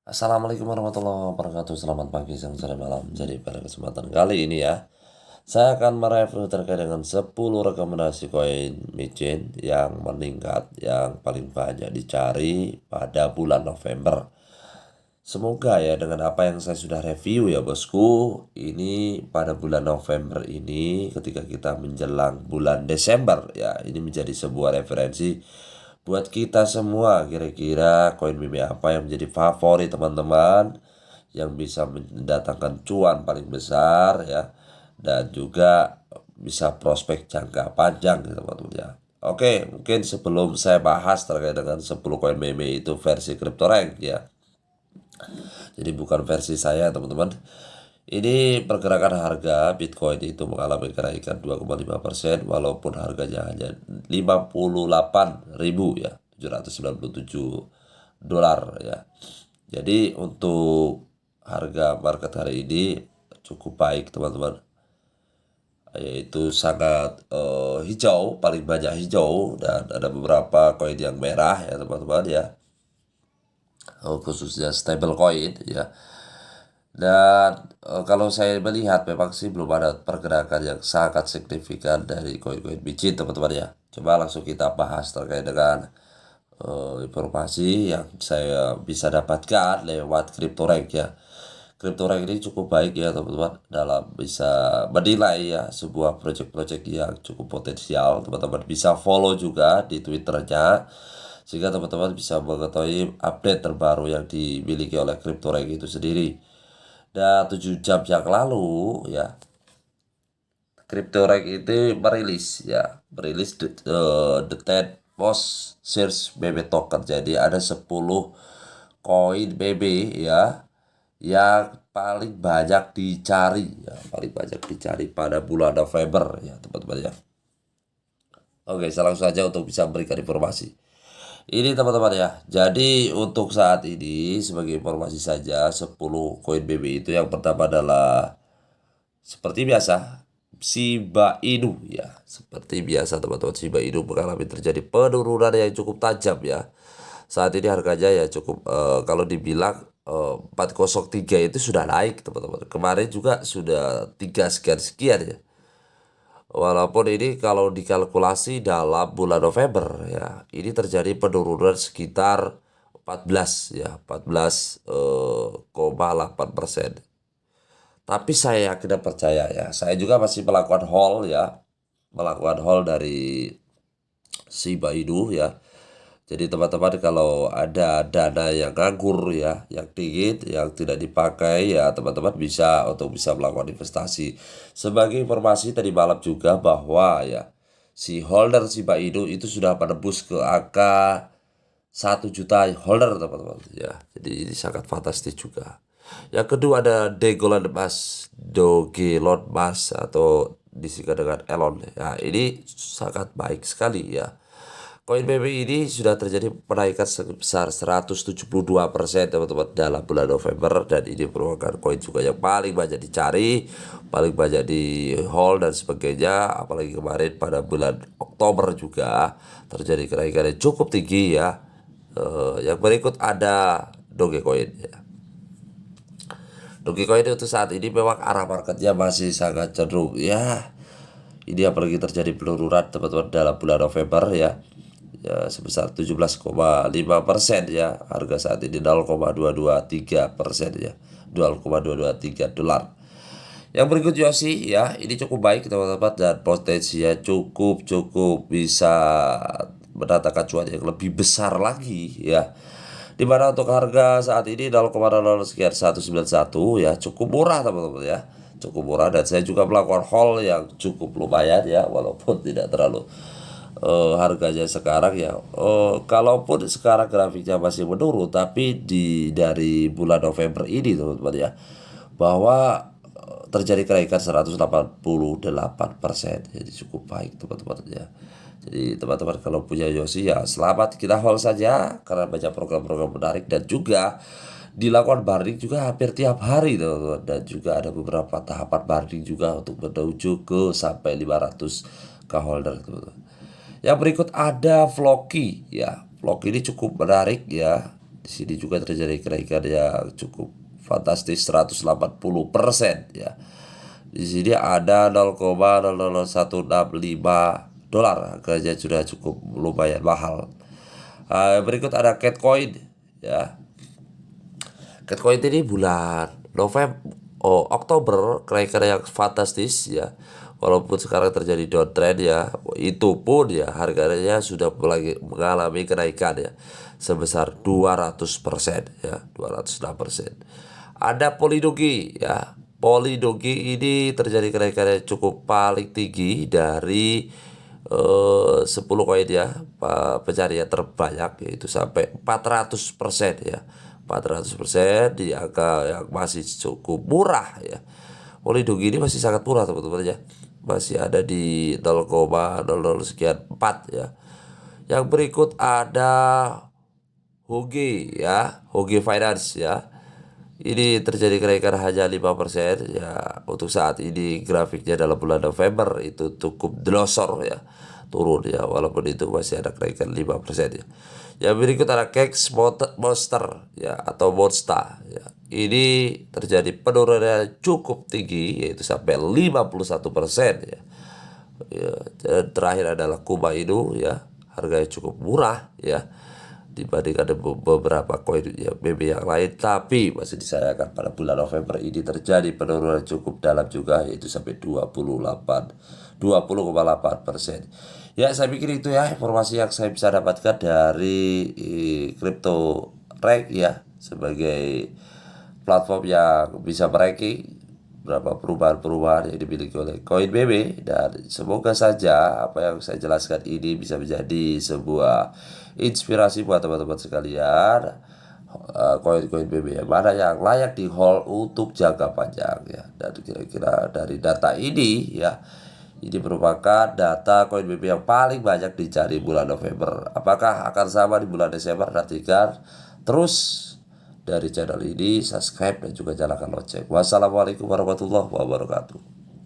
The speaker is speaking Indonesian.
Assalamualaikum warahmatullahi wabarakatuh. Selamat pagi, siang, sore, malam. Jadi pada kesempatan kali ini ya, saya akan mereview terkait dengan 10 rekomendasi koin micin yang meningkat yang paling banyak dicari pada bulan November. Semoga ya dengan apa yang saya sudah review ya bosku, ini pada bulan November ini ketika kita menjelang bulan Desember ya, ini menjadi sebuah referensi buat kita semua. Kira-kira koin meme apa yang menjadi favorit teman-teman, yang bisa mendatangkan cuan paling besar ya, dan juga bisa prospek jangka panjang gitu teman-teman ya. Oke, mungkin sebelum saya bahas terkait dengan 10 koin meme itu versi CryptoRank ya, jadi bukan versi saya teman-teman. Ini pergerakan harga Bitcoin itu mengalami kenaikan 2,5% walaupun harganya hanya 58.000 ya, 797 dolar ya. Jadi untuk harga market hari ini cukup baik teman-teman, yaitu sangat hijau, paling banyak hijau, dan ada beberapa koin yang merah ya teman-teman ya, khususnya stable coin ya. Dan kalau saya melihat memang sih belum ada pergerakan yang sangat signifikan dari koin-koin biji teman-teman ya. Coba langsung kita bahas terkait dengan informasi yang saya bisa dapatkan lewat CryptoRank ya. CryptoRank ini cukup baik ya teman-teman dalam bisa menilai ya sebuah project-project yang cukup potensial. Teman-teman bisa follow juga di Twitternya sehingga teman-teman bisa mengetahui update terbaru yang dimiliki oleh CryptoRank itu sendiri. Dan 7 jam yang lalu ya, CryptoRank itu merilis the 10 most search BB token. Jadi ada 10 koin BB ya yang paling banyak dicari ya, paling banyak dicari pada bulan November ya teman-teman ya. Oke, saya langsung saja untuk bisa memberikan informasi. Ini teman-teman ya. Jadi untuk saat ini sebagai informasi saja, 10 koin BB itu yang pertama adalah seperti biasa Shiba Inu ya. Seperti biasa teman-teman, Shiba Inu mengalami terjadi penurunan yang cukup tajam ya. Saat ini harganya ya cukup kalau dibilang 403 itu sudah naik teman-teman. Kemarin juga sudah 3 sekian ya. Walaupun ini kalau dikalkulasi dalam bulan November ya, ini terjadi penurunan sekitar 14 ya, 14,8%. Tapi saya yakin dan percaya ya, saya juga masih melakukan haul ya, melakukan haul dari Shiba Inu ya. Jadi teman-teman kalau ada dana yang nganggur ya, yang dingin, yang tidak dipakai ya, teman-teman bisa untuk bisa melakukan investasi. Sebagai informasi tadi malam juga bahwa ya si holder Shiba Inu itu sudah menembus ke angka 1 juta holder teman-teman ya. Jadi ini sangat fantastis juga. Yang kedua ada Dogelon Mas atau disingkat dengan Elon ya. Ini sangat baik sekali ya. Koin BB ini sudah terjadi penaikan sebesar 172% teman-teman dalam bulan November, dan ini merupakan koin juga yang paling banyak dicari, paling banyak di hold dan sebagainya. Apalagi kemarin pada bulan Oktober juga terjadi kenaikan yang cukup tinggi ya. Yang berikut ada Dogecoin ya. Dogecoin untuk saat ini memang arah marketnya masih sangat cenderung ya. Ini apalagi terjadi penurunan teman-teman dalam bulan November ya, ya sebesar 17,5% ya. Harga saat ini 0,223% ya, 0,223 dolar. Yang berikut Yosi ya, ini cukup baik teman-teman dan potensinya cukup bisa mendatangkan cuan yang lebih besar lagi ya. Dimana untuk harga saat ini 0,00 sekian 191 ya, cukup murah teman-teman ya, cukup murah. Dan saya juga melakukan haul yang cukup lumayan ya, walaupun tidak terlalu harganya sekarang ya. Kalaupun sekarang grafiknya masih menurun, tapi dari bulan November ini teman-teman ya, bahwa terjadi kenaikan 188%. Jadi cukup baik teman-teman ya. Jadi teman-teman kalau punya Yosi ya selamat, kita hold saja karena banyak program-program menarik dan juga dilakukan banding juga hampir tiap hari teman-teman. Dan juga ada beberapa tahapan banding juga untuk menuju ke sampai 500 k holder teman-teman. Yang berikut ada Floki ya. Floki ini cukup menarik ya. Di sini juga terjadi kenaikan yang cukup fantastis 180% ya. Di sini ada 0,00165 dolar, harganya sudah cukup lumayan mahal. Berikut ada Catcoin ya. Catcoin ini bulan Oktober kenaikan yang fantastis ya. Walaupun sekarang terjadi downtrend ya, itu pun ya harganya sudah mulai mengalami kenaikan ya sebesar 200% ya, 206%. Ada Polydogi ya. Polydogi ini terjadi kenaikan yang cukup paling tinggi dari 10 koin ya, pencarian terbanyak, yaitu sampai 400% ya. 400% di angka yang masih cukup murah ya. Polydogi ini masih sangat murah teman-teman ya. Masih ada di 0,00 sekian 4 ya. Yang berikut ada Hoge ya, Hoge Finance ya. Ini terjadi kenaikan hanya 5% ya. Untuk saat ini grafiknya dalam bulan November itu cukup delosor ya, turun ya, walaupun itu masih ada kenaikan 5% ya. Yang berikut ada Kex Monster ya, atau Monster ya. Ini terjadi penurunan cukup tinggi, yaitu sampai 51% ya. Ya, dan terakhir adalah Kuma Inu ya, harganya cukup murah ya dibandingkan beberapa koin ya BB yang lain, tapi masih disayangkan pada bulan November ini terjadi penurunan cukup dalam juga, yaitu sampai 20,8%. Ya, saya pikir itu ya informasi yang saya bisa dapatkan dari Crypto Rank ya, sebagai platform yang bisa meranking berapa perubahan-perubahan yang dimiliki oleh koin BB, dan semoga saja apa yang saya jelaskan ini bisa menjadi sebuah inspirasi buat teman-teman sekalian. Koin-koin BB yang mana yang layak di hold untuk jangka panjang ya. Dan kira-kira dari data ini ya, ini merupakan data koin BB yang paling banyak dicari bulan November. Apakah akan sama di bulan Desember? Nantikan terus dari channel ini, subscribe dan juga nyalakan lonceng. Wassalamualaikum warahmatullahi wabarakatuh.